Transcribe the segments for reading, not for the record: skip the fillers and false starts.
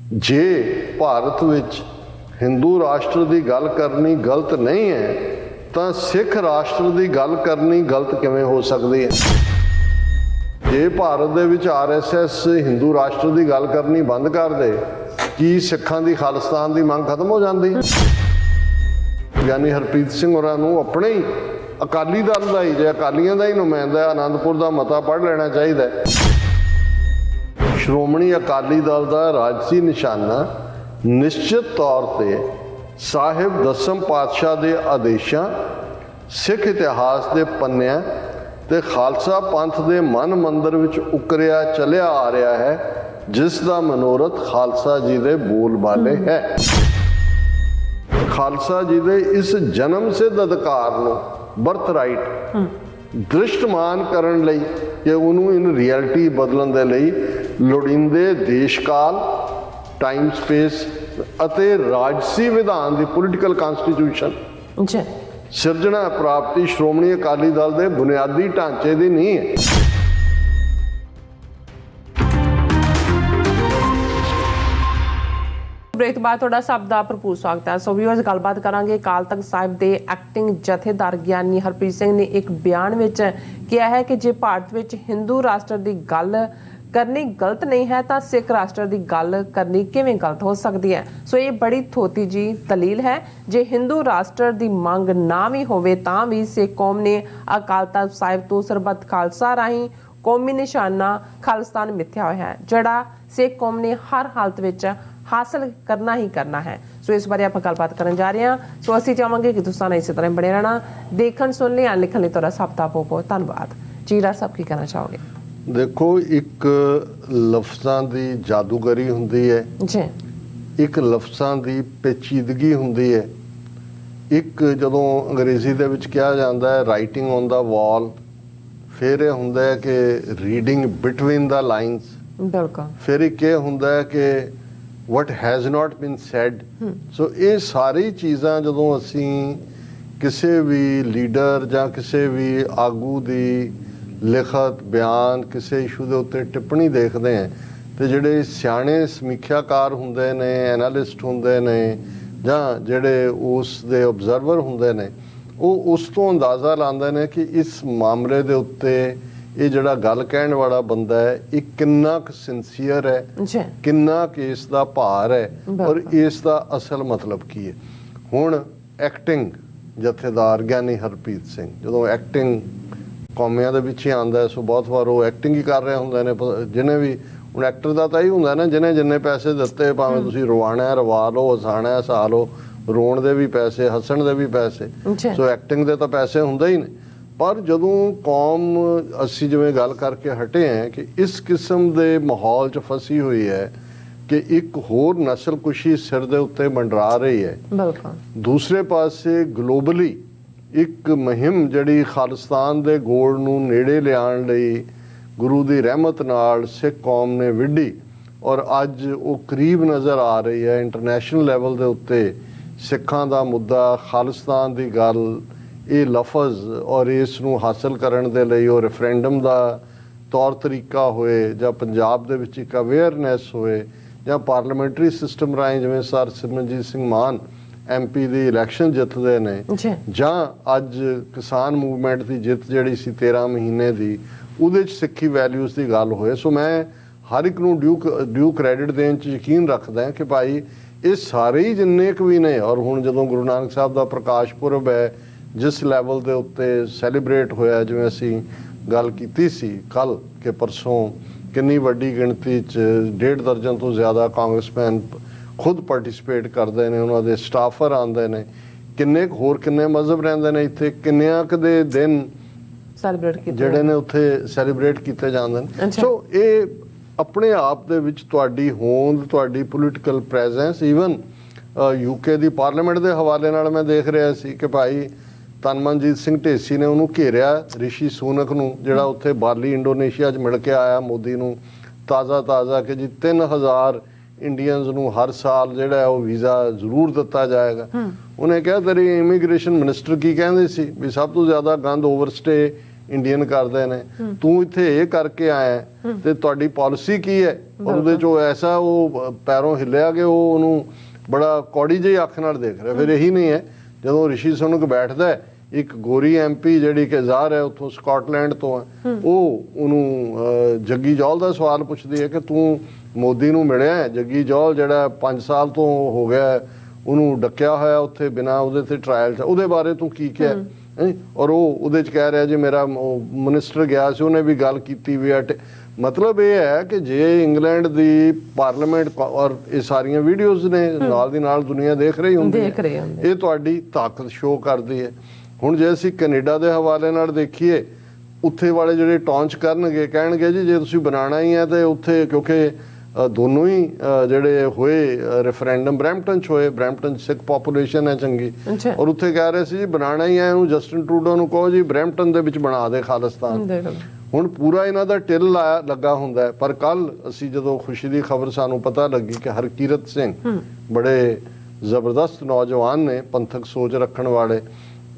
जे भारत विच हिंदू राष्ट्र की गल करनी गलत नहीं है तो सिख राष्ट्र की गल करनी गलत किवें हो सकती है। जे भारत दे विच RSS हिंदू राष्ट्र की गल करनी बंद कर दे की सिखां दी खालिस्तान की मंग खत्म हो जाती है। यानी हरप्रीत सिंह होरां नूं अपने ही अकाली दल का ही जे अकालियां का ही नुमाइंदा आनंदपुर का मता पढ़ लेना चाहिए। श्रोमणी अकाली दल का राजसी निशाना निश्चित तौर पर साहिब दसम पातशाह के आदेशों, सिख इतिहास के पन्नियां ते खालसा पंथ के मन मंदिर विच उकरिया चलिया आ रहा है, जिसका मनोरथ खालसा जी के बोल बाले है। खालसा जी के इस जन्म सिद्ध अधिकार नूं बर्थ राइट दृष्टमान करन लई कि उन्होंने इन रियलिटी बदलण दे लई लोड़ींदे देश काल, टाइम स्पेस अते राजसी विधान की पोलिटिकल कॉन्स्टिट्यूशन सिरजना प्राप्ति श्रोमणी अकाली दल के बुनियादी ढांचे की नहीं है। ब्रेक बाद थोड़ा सब का भरपूर स्वागत है। सो व्यूअर्स गलबात करांगे अकाल तख्त साहिब के एक्टिंग जथेदार ਗਿਆਨੀ हरप्रीत सिंह ने एक बयान में किया है कि जे भारत में हिंदू राष्ट्र की गल करनी गलत नहीं है तो सिख राष्ट्र की गल करनी किवें गलत हो सकती है। सो ये बड़ी थोती जी दलील है। जे हिंदू राष्ट्र की मंग ना भी होवे तां भी सिख कौम ने अकाल तख्त साहिब तो सरबत खालसा राही कौमी निशाना खालिस्तान मिथ्या होया है, जड़ा सिख कौम ने हर हालत विच हासिल करना ही करना है। सो इस बारे आप गलबात करन जा रहे हैं। सो असीं चाहांगे कि तुसां इस तरह बने रहना, देखण सुन लिया लिखण लई तुहाडा सब दा बहुत बहुत धन्नवाद। जीरा साहब की कहना चाहोगे? देखो, एक लफ्ज़ां की जादूगरी हुंदी है जी, एक लफ्ज़ां की पेचीदगी हुंदी है। एक जदों अंग्रेजी दे विच कहा जाता है राइटिंग ऑन द वॉल, फिर यह हुंदा है कि रीडिंग बिटवीन द लाइन्स, बिल्कुल। फिर एक ये हुंदा है कि what has not been said। सो ये सारी चीज़ां जदों असी किसी भी लीडर ਜਾਂ किसी भी आगू की लिखत बयान किसी इशू के उत्ते टिप्पणी देखते हैं तो जिहड़े सियाणे समीख्याकार हुंदे ने, एनालिस्ट हुंदे ने ਜਾਂ जिहड़े उस दे ऑब्जर्वर हुंदे ने, वो उस तो अंदाज़ा लांदे ने कि इस मामले के उत्ते ये जिहड़ा गल कहण वाला बंदा है ये किन्ना क सिंसीयर है, किन्ना क इसदा भार है और इसदा असल मतलब की है। हुण एक्टिंग जथेदार ਗਿਆਨੀ हरप्रीत सिंह ਜਦੋਂ एक्टिंग कौमियां ਦੇ ਵਿੱਚ ਹੀ ਆਉਂਦਾ है, सो बहुत बार वो एक्टिंग ही कर रहे ਹੁੰਦੇ ਨੇ। जिन्हें भी ਹੁਣ एक्टर ਦਾ ਤਾਂ ਹੀ ਹੁੰਦਾ ਨਾ, जिन्हें जिन्ने पैसे ਦਿੱਤੇ ਭਾਵੇਂ ਤੁਸੀਂ ਰਵਾਣਾ ਹੈ ਰਵਾ ਲਓ, ਹਸਾਣਾ ਹਸਾ ਲਓ, ਰੋਣ ਦੇ ਵੀ ਪੈਸੇ, ਹੱਸਣ ਦੇ ਵੀ ਪੈਸੇ। ਸੋ एक्टिंग ਦੇ ਤਾਂ ਪੈਸੇ ਹੁੰਦੇ ਹੀ ਨੇ। पर जदों कौम असी जिवें गल करके हटे हैं कि इस किस्म के माहौल च फसी हुई है कि एक होर नस्ल कुशी सिर दे उत्ते मंडरा रही है, दूसरे पासे ग्लोबली एक मुहिम जिहड़ी खालिस्तान दे गोल नूं नेड़े लियाण लई गुरु दी रहमत नाल सिख कौम ने विढ़ी और अज वो करीब नज़र आ रही है। इंटरनेशनल लैवल दे उत्ते सिखां दा मुद्दा, खालिस्तान दी गल, ये लफज और इस नूं हासिल करन दे लई और रेफरेंडम का तौर तरीका होए जां पंजाब दे विच एक अवेयरनैस होए जां पार्लीमेंटरी सिस्टम राਹੀਂ जिवें सर सिमरनजीत सिंह मान MP ਦੀ इलैक्शन जितदे ने जां अज किसान मूवमेंट की जित जिहड़ी सी 13 महीने की ਉਹਦੇ 'ਚ सिक्खी वैल्यूज़ की गल होए। सो मैं हर एक नूं ड्यू क्रेडिट देण 'ਚ यकीन रखदा कि भाई ये सारे ही जिन्ने क भी ने। और हुण जदों गुरु नानक साहब का प्रकाश पुरब है जिस लैवल के उत्ते सैलीब्रेट होया, जिवें असी गल कीती सी कल कि परसों कितनी वड्डी गिणती च 1.5 दर्जन तो ज़्यादा कांग्रेसमैन खुद पार्टिसिपेट करते हैं, उन्होंने स्टाफर आते हैं, किन्ने होर किन्ने मजहब रहिंदे ने इत्थे, किन्नियां क दे दिन जिहड़े ने उत्थे सैलीब्रेट किए जाते हैं। सो ये अपने आप दे विच तुहाडी होंद, तुहाडी पोलिटिकल प्रैजेंस, ईवन UK की पार्लीमेंट के हवाले नाल मैं देख रहा सी कि भाई तनमनजीत सिंह ढेसी ने उन्होंने घेरिया ऋषि सूनक नूं, जिहड़ा उत्थे बाली इंडोनेशिया च मिल के आया मोदी नूं ताज़ा कि जी 3000 इंडियंस नूं हर साल जिहड़ा है वो वीज़ा जरूर दिता जाएगा। उन्हें कहा तेरी इमीग्रेशन मिनिस्टर की कहंदे सी भी सब तो ज़्यादा गंद ओवरस्टे ਇੰਡੀਅਨ ਕਰਦੇ ਨੇ, ਤੂੰ ਇੱਥੇ ਇਹ ਕਰਕੇ ਆਇਆ ਤੇ ਤੁਹਾਡੀ ਪਾਲਿਸੀ ਕੀ ਹੈ। ਔਰ ਉਹਦੇ ਚੋਂ ਐਸਾ ਉਹ ਪੈਰੋਂ ਹਿੱਲਿਆ ਕਿ ਉਹ ਉਹਨੂੰ ਬੜਾ ਕੌੜੀ ਜਿਹੀ ਅੱਖ ਨਾਲ ਦੇਖ ਰਿਹਾ। ਫਿਰ ਇਹੀ ਨਹੀਂ ਹੈ, ਜਦੋਂ ਰਿਸ਼ੀ ਸੁਨਕ ਬੈਠਦਾ ਹੈ, ਇੱਕ ਗੋਰੀ MP ਜਿਹੜੀ ਕਿ ਜ਼ਾਹਰ ਹੈ ਉੱਥੋਂ ਸਕਾਟਲੈਂਡ ਤੋਂ ਹੈ, ਉਹ ਉਹਨੂੰ ਜੱਗੀ ਜੌਲ ਦਾ ਸਵਾਲ ਪੁੱਛਦੀ ਹੈ ਕਿ ਤੂੰ ਮੋਦੀ ਨੂੰ ਮਿਲਿਆ ਹੈ। ਜੱਗੀ ਜੌਲ ਜਿਹੜਾ 5 ਸਾਲ ਤੋਂ ਹੋ ਗਿਆ ਉਹਨੂੰ ਡੱਕਿਆ ਹੋਇਆ ਉੱਥੇ ਬਿਨਾਂ ਉਹਦੇ ਤੇ ਟ੍ਰਾਇਲ 'ਚ, ਉਹਦੇ ਬਾਰੇ ਤੂੰ ਕੀ ਕਿਹਾ। ਔਰ ਉਹ ਉਹਦੇ 'ਚ ਕਹਿ ਰਿਹਾ ਜੀ ਮੇਰਾ ਮਿਨਿਸਟਰ ਗਿਆ ਸੀ, ਉਹਨੇ ਵੀ ਗੱਲ ਕੀਤੀ ਵੀ। ਮਤਲਬ ਇਹ ਹੈ ਕਿ ਜੇ ਇੰਗਲੈਂਡ ਦੀ ਪਾਰਲੀਮੈਂਟ ਔਰ ਇਹ ਸਾਰੀਆਂ ਵੀਡੀਓਜ਼ ਨੇ ਨਾਲ ਦੀ ਨਾਲ ਦੁਨੀਆ ਦੇਖ ਰਹੀ ਹੁੰਦੀ ਹੈ, ਇਹ ਤੁਹਾਡੀ ਤਾਕਤ ਸ਼ੋਅ ਕਰਦੀ ਹੈ। ਹੁਣ ਜੇ ਅਸੀਂ ਕੈਨੇਡਾ ਦੇ ਹਵਾਲੇ ਨਾਲ ਦੇਖੀਏ, ਉੱਥੇ ਵਾਲੇ ਜਿਹੜੇ ਟੌਂਚ ਕਰਨਗੇ, ਕਹਿਣਗੇ ਜੀ ਜੇ ਤੁਸੀਂ ਬਣਾਉਣਾ ਹੀ ਹੈ ਤੇ ਉੱਥੇ, ਕਿਉਂਕਿ ਦੋਨੋਂ ਹੀ ਜਿਹੜੇ ਹੋਏ ਰੈਫਰੈਂਡਮ ਬਰੈਂਪਟਨ 'ਚ ਹੋਏ, ਬਰੈਂਪਟਨ 'ਚ ਸਿੱਖ ਪਾਪੂਲੇਸ਼ਨ ਹੈ ਚੰਗੀ, ਔਰ ਉੱਥੇ ਕਹਿ ਰਹੇ ਸੀ ਜੀ ਬਣਾਉਣਾ ਹੀ ਹੈ ਇਹਨੂੰ, ਜਸਟਿਨ ਟਰੂਡੋ ਨੂੰ ਕਹੋ ਜੀ ਬਰੈਂਪਟਨ ਦੇ ਵਿੱਚ ਬਣਾ ਦੇ ਖਾਲਿਸਤਾਨ। ਹੁਣ ਪੂਰਾ ਇਹਨਾਂ ਦਾ ਟਿਲ ਲੱਗਾ ਹੁੰਦਾ ਹੈ। ਪਰ ਕੱਲ ਅਸੀਂ ਜਦੋਂ ਖੁਸ਼ੀ ਦੀ ਖਬਰ ਸਾਨੂੰ ਪਤਾ ਲੱਗੀ ਕਿ ਹਰਕੀਰਤ ਸਿੰਘ ਬੜੇ ਜ਼ਬਰਦਸਤ ਨੌਜਵਾਨ ਨੇ, ਪੰਥਕ ਸੋਚ ਰੱਖਣ ਵਾਲੇ,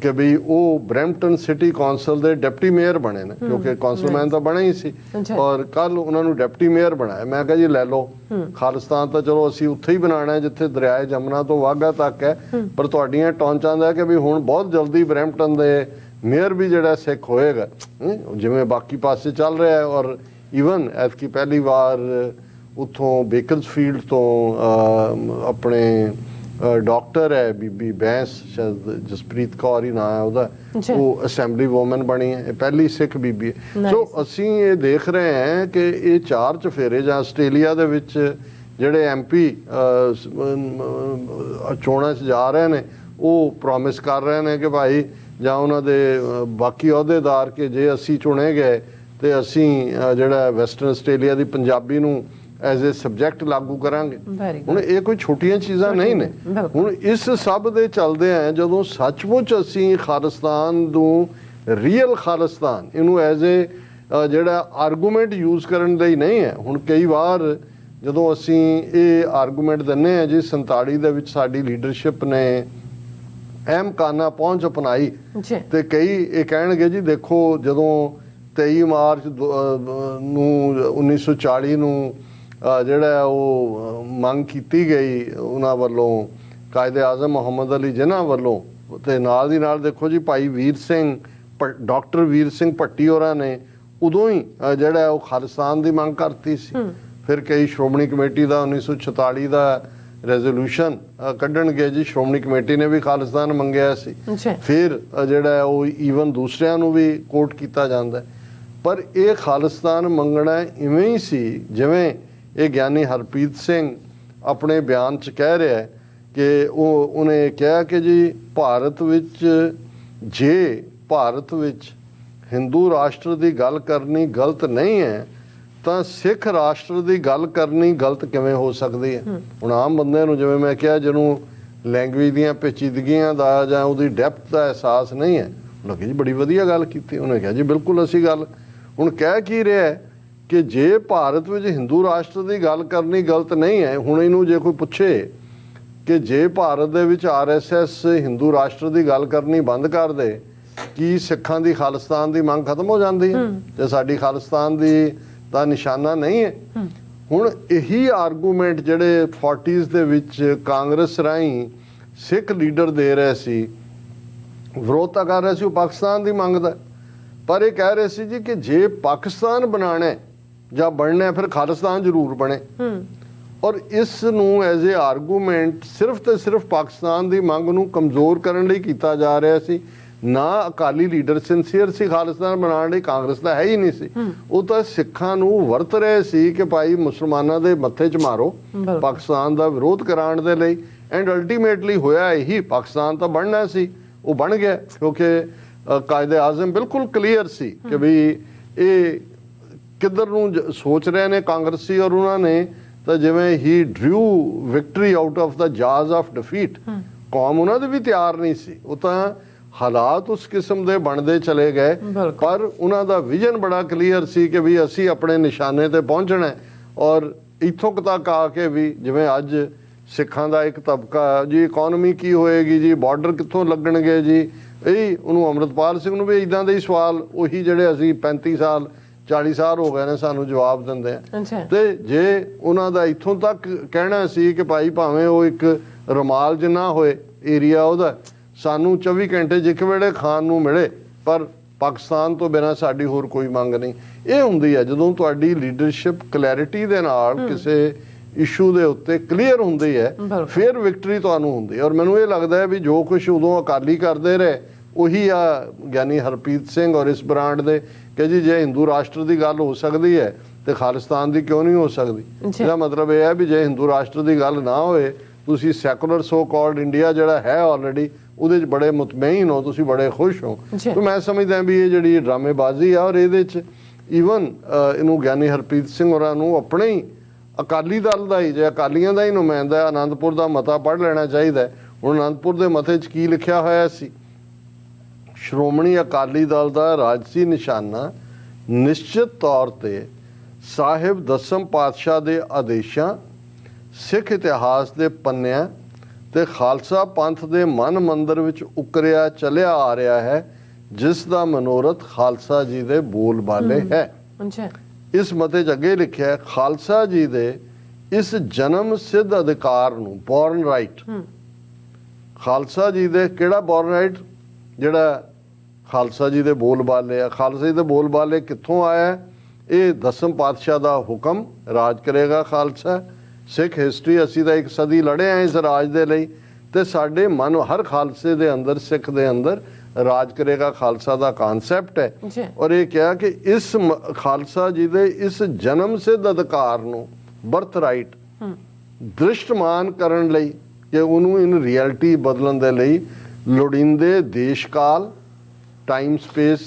ਕਿ ਵੀ ਉਹ ਬਰੈਂਪਟਨ ਸਿਟੀ ਕੌਂਸਲ ਦੇ ਡਿਪਟੀ ਮੇਅਰ ਬਣੇ ਨੇ, ਕਿਉਂਕਿ ਕੌਂਸਲਮੈਨ ਤਾਂ ਬਣੇ ਹੀ ਸੀ, ਔਰ ਕੱਲ ਉਹਨਾਂ ਨੂੰ ਡਿਪਟੀ ਮੇਅਰ ਬਣਾਇਆ। ਮੈਂ ਕਿਹਾ ਜੀ ਲੈ ਲਓ, ਖਾਲਿਸਤਾਨ ਤਾਂ ਚਲੋ ਅਸੀਂ ਉੱਥੇ ਹੀ ਬਣਾਉਣਾ ਜਿੱਥੇ ਦਰਿਆਏ ਜਮਨਾ ਤੋਂ ਵਾਘਾ ਤੱਕ ਹੈ, ਪਰ ਤੁਹਾਡੀਆਂ ਟੌਂਚਾਂ ਦਾ ਕਿ ਵੀ ਹੁਣ ਬਹੁਤ ਜਲਦੀ ਬਰੈਂਪਟਨ ਦੇ ਮੇਅਰ ਵੀ ਜਿਹੜਾ ਸਿੱਖ ਹੋਏਗਾ, ਜਿਵੇਂ ਬਾਕੀ ਪਾਸੇ ਚੱਲ ਰਿਹਾ ਹੈ। ਔਰ ਈਵਨ ਐਤਕੀ ਪਹਿਲੀ ਵਾਰ ਉੱਥੋਂ ਬੇਕਰਸਫੀਲਡ ਤੋਂ ਆਪਣੇ ਡਾਕਟਰ ਹੈ ਬੀਬੀ ਬੈਂਸ, ਸ਼ਾਇਦ ਜਸਪ੍ਰੀਤ ਕੌਰ ਹੀ ਨਾਂ ਹੈ ਉਹਦਾ, ਉਹ ਅਸੈਂਬਲੀ ਵੂਮਨ ਬਣੀ ਹੈ, ਇਹ ਪਹਿਲੀ ਸਿੱਖ ਬੀਬੀ ਹੈ। ਸੋ ਅਸੀਂ ਇਹ ਦੇਖ ਰਹੇ ਹਾਂ ਕਿ ਇਹ 4 ਚਫੇਰੇ ਜਾਂ ਆਸਟ੍ਰੇਲੀਆ ਦੇ ਵਿੱਚ ਜਿਹੜੇ MP ਚੋਣਾਂ 'ਚ ਜਾ ਰਹੇ ਨੇ, ਉਹ ਪ੍ਰੋਮਿਸ ਕਰ ਰਹੇ ਨੇ ਕਿ ਭਾਈ ਜਾਂ ਉਹਨਾਂ ਦੇ ਬਾਕੀ ਅਹੁਦੇਦਾਰ ਕਿ ਜੇ ਅਸੀਂ ਚੁਣੇ ਗਏ ਤੇ ਅਸੀਂ ਜਿਹੜਾ ਵੈਸਟਰਨ ਆਸਟ੍ਰੇਲੀਆ ਦੀ ਪੰਜਾਬੀ ਨੂੰ ਐਜ਼ ਏ ਸਬਜੈਕਟ ਲਾਗੂ ਕਰਾਂਗੇ। ਹੁਣ ਇਹ ਕੋਈ ਛੋਟੀਆਂ ਚੀਜ਼ਾਂ ਨਹੀਂ ਨੇ। ਹੁਣ ਇਸ ਸਭ ਦੇ ਚੱਲਦੇ ਆ, ਜਦੋਂ ਸੱਚਮੁੱਚ ਅਸੀਂ ਖਾਲਿਸਤਾਨ ਨੂੰ, ਰੀਅਲ ਖਾਲਿਸਤਾਨ, ਇਹਨੂੰ ਐਜ਼ ਏ ਜਿਹੜਾ ਆਰਗੂਮੈਂਟ ਯੂਜ਼ ਕਰਨ ਲਈ ਨਹੀਂ ਹੈ। ਹੁਣ ਕਈ ਵਾਰ ਜਦੋਂ ਅਸੀਂ ਇਹ ਆਰਗੂਮੈਂਟ ਦਿੰਦੇ ਹਾਂ ਜੀ 47 ਦੇ ਵਿੱਚ ਸਾਡੀ ਲੀਡਰਸ਼ਿਪ ਨੇ ਅਹਿਮਕਾਨਾ ਪਹੁੰਚ ਅਪਣਾਈ, ਤੇ ਕਈ ਇਹ ਕਹਿਣਗੇ ਜੀ ਦੇਖੋ ਜਦੋਂ 23 ਮਾਰਚ ਨੂੰ 1940 ਨੂੰ ਜਿਹੜਾ ਉਹ ਮੰਗ ਕੀਤੀ ਗਈ ਉਹਨਾਂ ਵੱਲੋਂ, ਕਾਇਦੇ ਆਜ਼ਮ ਮੁਹੰਮਦ ਅਲੀ ਜਿਨ੍ਹਾਂ ਵੱਲੋਂ, ਤੇ ਨਾਲ ਦੀ ਨਾਲ ਦੇਖੋ ਜੀ ਭਾਈ ਵੀਰ ਸਿੰਘ, ਡਾਕਟਰ ਵੀਰ ਸਿੰਘ ਭੱਟੀ ਹੋਰਾਂ ਨੇ ਉਦੋਂ ਹੀ ਜਿਹੜਾ ਉਹ ਖਾਲਿਸਤਾਨ ਦੀ ਮੰਗ ਕਰਤੀ ਸੀ। ਫਿਰ ਕਈ ਸ਼੍ਰੋਮਣੀ ਕਮੇਟੀ ਦਾ 1946 ਦਾ ਰੈਜ਼ੋਲੂਸ਼ਨ ਕੱਢਣਗੇ ਜੀ, ਸ਼੍ਰੋਮਣੀ ਕਮੇਟੀ ਨੇ ਵੀ ਖਾਲਿਸਤਾਨ ਮੰਗਿਆ ਸੀ। ਫਿਰ ਜਿਹੜਾ ਉਹ ਈਵਨ ਦੂਸਰਿਆਂ ਨੂੰ ਵੀ ਕੋਟ ਕੀਤਾ ਜਾਂਦਾ। ਪਰ ਇਹ ਖਾਲਿਸਤਾਨ ਮੰਗਣਾ ਇਵੇਂ ਹੀ ਸੀ ਜਿਵੇਂ ਇਹ ਗਿਆਨੀ ਹਰਪ੍ਰੀਤ ਸਿੰਘ ਆਪਣੇ ਬਿਆਨ 'ਚ ਕਹਿ ਰਿਹਾ ਹੈ ਕਿ ਉਹਨੇ ਕਿਹਾ ਕਿ ਜੀ ਭਾਰਤ ਵਿੱਚ, ਜੇ ਭਾਰਤ ਵਿੱਚ ਹਿੰਦੂ ਰਾਸ਼ਟਰ ਦੀ ਗੱਲ ਕਰਨੀ ਗਲਤ ਨਹੀਂ ਹੈ ਤਾਂ ਸਿੱਖ ਰਾਸ਼ਟਰ ਦੀ ਗੱਲ ਕਰਨੀ ਗਲਤ ਕਿਵੇਂ ਹੋ ਸਕਦੀ ਹੈ। ਹੁਣ ਆਮ ਬੰਦੇ ਨੂੰ, ਜਿਵੇਂ ਮੈਂ ਕਿਹਾ, ਜਿਹਨੂੰ ਲੈਂਗੁਏਜ ਦੀਆਂ ਪੇਚੀਦਗੀਆਂ ਦਾ ਜਾਂ ਉਹਦੀ ਡੈਪਥ ਦਾ ਅਹਿਸਾਸ ਨਹੀਂ ਹੈ, ਲੱਗੇ ਜੀ ਬੜੀ ਵਧੀਆ ਗੱਲ ਕੀਤੀ। ਉਹਨੇ ਕਿਹਾ ਜੀ ਬਿਲਕੁਲ ਅਸੀਂ ਗੱਲ, ਹੁਣ ਕਹਿ ਕੀ ਰਿਹਾ ਕਿ ਜੇ ਭਾਰਤ ਵਿੱਚ ਹਿੰਦੂ ਰਾਸ਼ਟਰ ਦੀ ਗੱਲ ਕਰਨੀ ਗਲਤ ਨਹੀਂ ਹੈ, ਹੁਣ ਇਹਨੂੰ ਜੇ ਕੋਈ ਪੁੱਛੇ ਕਿ ਜੇ ਭਾਰਤ ਦੇ ਵਿੱਚ RSS ਹਿੰਦੂ ਰਾਸ਼ਟਰ ਦੀ ਗੱਲ ਕਰਨੀ ਬੰਦ ਕਰ ਦੇ, ਕੀ ਸਿੱਖਾਂ ਦੀ ਖਾਲਿਸਤਾਨ ਦੀ ਮੰਗ ਖਤਮ ਹੋ ਜਾਂਦੀ ਹੈ? ਤੇ ਸਾਡੀ ਖਾਲਿਸਤਾਨ ਦੀ ਦਾ ਨਿਸ਼ਾਨਾ ਨਹੀਂ ਹੈ। ਹੁਣ ਇਹੀ ਆਰਗੂਮੈਂਟ ਜਿਹੜੇ 40s ਦੇ ਵਿੱਚ ਕਾਂਗਰਸ ਰਾਹੀਂ ਸਿੱਖ ਲੀਡਰ ਦੇ ਰਹੇ ਸੀ, ਵਿਰੋਧਤਾ ਕਰ ਰਹੇ ਸੀ, ਉਹ ਪਾਕਿਸਤਾਨ ਦੀ ਮੰਗ ਦਾ। ਪਰ ਇਹ ਕਹਿ ਰਹੇ ਸੀ ਜੀ ਕਿ ਜੇ ਪਾਕਿਸਤਾਨ ਬਣਾਣਾ ਜਾਂ ਬਣਨਾ ਫਿਰ ਖਾਲਿਸਤਾਨ ਜ਼ਰੂਰ ਬਣੇ। ਔਰ ਇਸ ਨੂੰ ਐਜ਼ ਏ ਆਰਗੂਮੈਂਟ ਸਿਰਫ ਤੇ ਸਿਰਫ ਪਾਕਿਸਤਾਨ ਦੀ ਮੰਗ ਨੂੰ ਕਮਜ਼ੋਰ ਕਰਨ ਲਈ ਕੀਤਾ ਜਾ ਰਿਹਾ ਸੀ। ਨਾ ਅਕਾਲੀ ਲੀਡਰ ਸਿੰਸੀਅਰ ਸੀ ਖਾਲਿਸਤਾਨ ਬਣਾਉਣ ਲਈ, ਕਾਂਗਰਸ ਦਾ ਹੈ ਹੀ ਨਹੀਂ ਸੀ। ਉਹ ਤਾਂ ਸਿੱਖਾਂ ਨੂੰ ਵਰਤ ਰਹੇ ਸੀ ਕਿ ਭਾਈ ਮੁਸਲਮਾਨਾਂ ਦੇ ਮੱਥੇ 'ਚ ਮਾਰੋ ਪਾਕਿਸਤਾਨ ਦਾ ਵਿਰੋਧ ਕਰਾਉਣ ਦੇ ਲਈ। ਐਂਡ ਅਲਟੀਮੇਟਲੀ ਹੋਇਆ ਇਹੀ, ਪਾਕਿਸਤਾਨ ਤਾਂ ਬਣਨਾ ਸੀ, ਉਹ ਬਣ ਗਿਆ, ਕਿਉਂਕਿ ਕਾਇਦੇ ਆਜ਼ਮ ਬਿਲਕੁਲ ਕਲੀਅਰ ਸੀ ਕਿ ਵੀ ਇਹ ਕਿੱਧਰ ਨੂੰ ਸੋਚ ਰਹੇ ਨੇ ਕਾਂਗਰਸੀ। ਔਰ ਉਹਨਾਂ ਨੇ ਤਾਂ ਜਿਵੇਂ ਹੀ drew victory out of the jaws of defeat, ਕੌਮ ਉਹਨਾਂ ਦੀ ਵੀ ਤਿਆਰ ਨਹੀਂ ਸੀ। ਉਹ ਤਾਂ ਹਾਲਾਤ ਉਸ ਕਿਸਮ ਦੇ ਬਣਦੇ ਚਲੇ ਗਏ, ਪਰ ਉਹਨਾਂ ਦਾ ਵਿਜ਼ਨ ਬੜਾ ਕਲੀਅਰ ਸੀ ਕਿ ਵੀ ਅਸੀਂ ਆਪਣੇ ਨਿਸ਼ਾਨੇ ਤੇ ਪਹੁੰਚਣਾ। ਔਰ ਇੱਥੋਂ ਤੱਕ ਆ ਕੇ ਵੀ ਜਿਵੇਂ ਅੱਜ ਸਿੱਖਾਂ ਦਾ ਇੱਕ ਤਬਕਾ ਜੀ, ਇਕਨੋਮੀ ਕੀ ਹੋਏਗੀ ਜੀ, ਬਾਰਡਰ ਕਿੱਥੋਂ ਲੱਗਣਗੇ ਜੀ, ਇਹ ਉਹਨੂੰ ਅੰਮ੍ਰਿਤਪਾਲ ਸਿੰਘ ਨੂੰ ਵੀ ਇਦਾਂ ਦੇ ਹੀ ਸਵਾਲ ਉਹੀ ਜਿਹੜੇ ਅਸੀਂ 35 ਸਾਲ 40 ਸਾਲ ਹੋ ਗਏ ਨੇ ਸਾਨੂੰ ਜਵਾਬ ਦਿੰਦੇ ਆ। ਅੱਛਾ। ਤੇ ਜੇ ਉਹਨਾਂ ਦਾ ਇੱਥੋਂ ਤੱਕ ਕਹਿਣਾ ਸੀ ਕਿ ਭਾਈ ਭਾਵੇਂ ਉਹ ਇੱਕ ਰੁਮਾਲ ਜਿੰਨਾ ਹੋਏ ਏਰੀਆ ਉਹਦਾ, ਸਾਨੂੰ 24 ਘੰਟੇ ਜਿੱਕ ਵੇਲੇ ਖਾਣ ਨੂੰ ਮਿਲੇ, ਪਰ ਪਾਕਿਸਤਾਨ ਤੋਂ ਬਿਨਾਂ ਸਾਡੀ ਹੋਰ ਕੋਈ ਮੰਗ ਨਹੀਂ। ਇਹ ਹੁੰਦੀ ਹੈ ਜਦੋਂ ਤੁਹਾਡੀ ਲੀਡਰਸ਼ਿਪ ਕਲੈਰਿਟੀ ਦੇ ਨਾਲ ਕਿਸੇ ਇਸ਼ੂ ਦੇ ਉੱਤੇ ਕਲੀਅਰ ਹੁੰਦੀ ਹੈ, ਫਿਰ ਵਿਕਟਰੀ ਤੁਹਾਨੂੰ ਹੁੰਦੀ ਹੈ। ਔਰ ਮੈਨੂੰ ਇਹ ਲੱਗਦਾ ਹੈ ਵੀ ਜੋ ਕੁਝ ਉਦੋਂ ਅਕਾਲੀ ਕਰਦੇ ਰਹੇ ਉਹੀ ਆ ਗਿਆਨੀ ਹਰਪ੍ਰੀਤ ਸਿੰਘ ਔਰ ਇਸ ਬ੍ਰਾਂਡ ਦੇ ਕਿ ਜੀ ਜੇ ਹਿੰਦੂ ਰਾਸ਼ਟਰ ਦੀ ਗੱਲ ਹੋ ਸਕਦੀ ਹੈ ਤੇ ਖਾਲਿਸਤਾਨ ਦੀ ਕਿਉਂ ਨਹੀਂ ਹੋ ਸਕਦੀ। ਇਹਦਾ ਮਤਲਬ ਇਹ ਹੈ ਵੀ ਜੇ ਹਿੰਦੂ ਰਾਸ਼ਟਰ ਦੀ ਗੱਲ ਨਾ ਹੋਏ, ਤੁਸੀਂ ਸੈਕੂਲਰ ਸੋ ਕਾਲਡ ਇੰਡੀਆ ਜਿਹੜਾ ਹੈ ਆਲਰੇਡੀ ਉਹਦੇ 'ਚ ਬੜੇ ਮੁਤਮਈਨ ਹੋ, ਤੁਸੀਂ ਬੜੇ ਖੁਸ਼ ਹੋ। ਤਾਂ ਮੈਂ ਸਮਝਦਾ ਵੀ ਇਹ ਜਿਹੜੀ ਡਰਾਮੇਬਾਜ਼ੀ ਆ ਔਰ ਇਹਦੇ 'ਚ ਈਵਨ ਇਹਨੂੰ ਗਿਆਨੀ ਹਰਪ੍ਰੀਤ ਸਿੰਘ ਹੋਰਾਂ ਨੂੰ ਆਪਣੇ ਹੀ ਅਕਾਲੀ ਦਲ ਦਾ ਹੀ, ਜੇ ਅਕਾਲੀਆਂ ਦਾ ਹੀ ਨੁਮਾਇੰਦਾ ਆਨੰਦਪੁਰ ਦਾ ਮਤਾ ਪੜ੍ਹ ਲੈਣਾ ਚਾਹੀਦਾ। ਹੁਣ ਆਨੰਦਪੁਰ ਦੇ ਮਤੇ 'ਚ ਕੀ ਲਿਖਿਆ ਹੋਇਆ ਸੀ? ਸ਼੍ਰੋਮਣੀ ਅਕਾਲੀ ਦਲ ਦਾ ਰਾਜਸੀ ਨਿਸ਼ਾਨਾ ਨਿਸ਼ਚਿਤ ਤੌਰ ਤੇ ਸਾਹਿਬ ਦਸਮ ਪਾਤਸ਼ਾਹ ਦੇ ਆਦੇਸ਼ਾਂ, ਸਿੱਖ ਇਤਿਹਾਸ ਦੇ ਪੰਨਿਆਂ ਤੇ ਖਾਲਸਾ ਪੰਥ ਦੇ ਮਨ ਮੰਦਰ ਵਿੱਚ ਉਕਰਿਆ ਚੱਲਿਆ ਆ ਰਿਹਾ ਹੈ, ਜਿਸ ਦਾ ਮਨੋਰਥ ਖਾਲਸਾ ਜੀ ਦੇ ਬੋਲ ਬਾਲੇ ਹੈ। ਇਸ ਮਤੇ 'ਚ ਅੱਗੇ ਲਿਖਿਆ ਹੈ, ਖਾਲਸਾ ਜੀ ਦੇ ਇਸ ਜਨਮ ਸਿੱਧ ਅਧਿਕਾਰ ਨੂੰ, ਬੋਰਨ ਰਾਈਟ, ਖਾਲਸਾ ਜੀ ਦੇ ਕਿਹੜਾ ਬੋਰਨ ਰਾਈਟ? ਜਿਹੜਾ ਖਾਲਸਾ ਜੀ ਦੇ ਬੋਲ ਬਾਲੇ ਆ। ਖਾਲਸਾ ਜੀ ਦੇ ਬੋਲ ਬਾਲੇ ਕਿੱਥੋਂ ਆਇਆ? ਇਹ ਦਸਮ ਪਾਤਸ਼ਾਹ ਦਾ ਹੁਕਮ, ਰਾਜ ਕਰੇਗਾ ਖਾਲਸਾ। ਸਿੱਖ ਹਿਸਟਰੀ ਅਸੀਂ ਤਾਂ ਇੱਕ ਸਦੀ ਲੜੇ ਆ ਇਸ ਰਾਜ ਦੇ ਲਈ, ਤੇ ਸਾਡੇ ਮਨ ਹਰ ਖਾਲਸੇ ਦੇ ਅੰਦਰ, ਸਿੱਖ ਦੇ ਅੰਦਰ ਰਾਜ ਕਰੇਗਾ ਖਾਲਸਾ ਦਾ ਕਨਸੈਪਟ ਹੈ। ਔਰ ਇਹ ਕਿਹਾ ਕਿ ਇਸ ਖਾਲਸਾ ਜੀ ਦੇ ਇਸ ਜਨਮ ਸਿੱਧ ਅਧਿਕਾਰ ਨੂੰ, ਬਰਥ ਰਾਈਟ, ਦ੍ਰਿਸ਼ਟਮਾਨ ਕਰਨ ਲਈ ਕਿ ਉਹਨੂੰ ਇਨ ਰਿਐਲਿਟੀ ਬਦਲਣ ਦੇ ਲਈ ਲੋੜੀਂਦੇ ਦੇਸ਼ ਕਾਲ, ਟਾਈਮ ਸਪੇਸ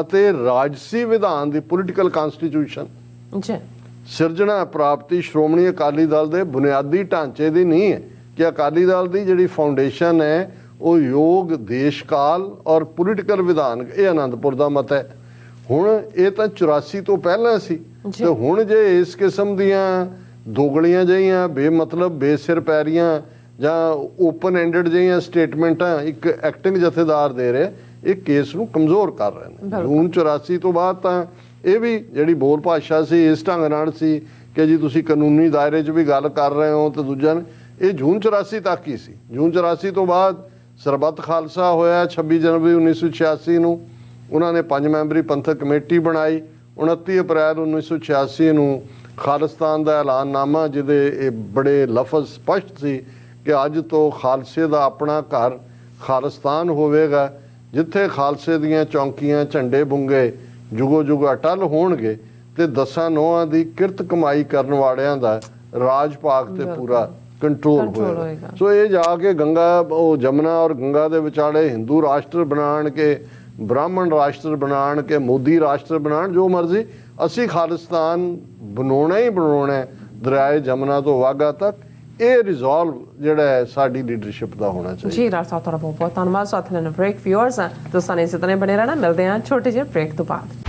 ਅਤੇ ਰਾਜਸੀ ਵਿਧਾਨ ਦੀ ਪੋਲੀਟੀਕਲ ਕਨਸਟੀਟਿਊਸ਼ਨ ਸਿਰਜਣਾ ਪ੍ਰਾਪਤੀ ਸ਼੍ਰੋਮਣੀ ਅਕਾਲੀ ਦਲ ਦੇ ਬੁਨਿਆਦੀ ਢਾਂਚੇ ਦੀ ਨਹੀਂ ਹੈ। ਕਿ ਅਕਾਲੀ ਦਲ ਦੀ ਜਿਹੜੀ ਫਾਊਂਡੇਸ਼ਨ ਹੈ ਉਹ ਯੋਗ ਦੇਸ਼ ਕਾਲ ਔਰ ਪੋਲੀਟੀਕਲ ਵਿਧਾਨ, ਇਹ ਆਨੰਦਪੁਰ ਦਾ ਮਤ ਹੈ। ਹੁਣ ਇਹ ਤਾਂ 84 ਤੋਂ ਪਹਿਲਾਂ ਸੀ, ਤੇ ਹੁਣ ਜੇ ਇਸ ਕਿਸਮ ਦੀਆਂ ਦੋਗਲੀਆਂ ਜਿਹੀਆਂ ਬੇਮਤਲਬ ਬੇਸਿਰ ਪੈਰੀਆਂ ਜਾਂ ਓਪਨ ਐਂਡਡ ਜਿਹੀਆਂ ਸਟੇਟਮੈਂਟਾਂ ਇੱਕ ਐਕਟਿੰਗ ਜਥੇਦਾਰ ਦੇ ਰਹੇ, ਇਹ ਕੇਸ ਨੂੰ ਕਮਜ਼ੋਰ ਕਰ ਰਹੇ ਨੇ। ਜੂਨ 84 ਤੋਂ ਬਾਅਦ ਤਾਂ ਇਹ ਵੀ ਜਿਹੜੀ ਬੋਲ ਭਾਸ਼ਾ ਸੀ ਇਸ ਢੰਗ ਨਾਲ ਸੀ ਕਿ ਜੀ ਤੁਸੀਂ ਕਾਨੂੰਨੀ ਦਾਇਰੇ 'ਚ ਵੀ ਗੱਲ ਕਰ ਰਹੇ ਹੋ, ਤੇ ਦੂਜਾ ਇਹ ਜੂਨ 84 ਤੱਕ ਹੀ ਸੀ। ਜੂਨ 84 ਤੋਂ ਬਾਅਦ ਸਰਬੱਤ ਖਾਲਸਾ ਹੋਇਆ 26 ਜਨਵਰੀ 1986 ਨੂੰ। ਉਹਨਾਂ ਨੇ 5 ਮੈਂਬਰੀ ਪੰਥਕ ਕਮੇਟੀ ਬਣਾਈ। 29 ਅਪ੍ਰੈਲ 1986 ਨੂੰ ਖਾਲਿਸਤਾਨ ਦਾ ਐਲਾਨਨਾਮਾ, ਜਿਹਦੇ ਇਹ ਬੜੇ ਲਫ਼ਜ਼ ਸਪਸ਼ਟ ਸੀ ਕਿ ਅੱਜ ਤੋਂ ਖਾਲਸੇ ਦਾ ਆਪਣਾ ਘਰ ਖਾਲਿਸਤਾਨ ਹੋਵੇਗਾ, ਜਿੱਥੇ ਖਾਲਸੇ ਦੀਆਂ ਚੌਂਕੀਆਂ, ਝੰਡੇ ਬੁੰਗੇ ਜੁਗੋ ਜੁਗ ਅਟਲ ਹੋਣਗੇ, ਤੇ 10 ਨੌਹਾਂ ਦੀ ਕਿਰਤ ਕਮਾਈ ਕਰਨ ਵਾਲਿਆਂ ਦਾ ਰਾਜ ਭਾਗ ਤੇ ਪੂਰਾ ਕੰਟਰੋਲ ਹੋਏਗਾ। ਸੋ ਇਹ ਜਾ ਕੇ ਗੰਗਾ, ਉਹ ਜਮਨਾ ਔਰ ਗੰਗਾ ਦੇ ਵਿਚਾਲੇ ਹਿੰਦੂ ਰਾਸ਼ਟਰ ਬਣਾਉਣ ਕੇ, ਬ੍ਰਾਹਮਣ ਰਾਸ਼ਟਰ ਬਣਾਉਣ ਕੇ, ਮੋਦੀ ਰਾਸ਼ਟਰ ਬਣਾਉਣ, ਜੋ ਮਰਜ਼ੀ, ਅਸੀਂ ਖਾਲਿਸਤਾਨ ਬਣਾਉਣਾ ਹੀ ਬਣਾਉਣਾ ਦਰਿਆਏ ਜਮਨਾ ਤੋਂ ਵਾਘਾ ਤੱਕ। ਇਹ ਰਿਜ਼ੋਲਵ ਜਿਹੜਾ ਹੈ ਸਾਡੀ ਲੀਡਰਸ਼ਿਪ ਦਾ ਹੋਣਾ ਚਾਹੀਦਾ। ਜੀ ਰਾਜ ਸਾਹਿਬ, ਤੁਹਾਡਾ ਬਹੁਤ ਬਹੁਤ ਧੰਨਵਾਦ। ਸਾਥ ਲੈਣ ਬ੍ਰੇਕ ਵਿਊਅਰਸ, ਤੁਸੀਂ ਇਸੇ ਤਰ੍ਹਾਂ ਬਣੇ ਰਹਿਣਾ। ਮਿਲਦੇ ਹਾਂ ਛੋਟੇ ਜਿਹੇ ਬ੍ਰੇਕ ਤੋਂ ਬਾਅਦ।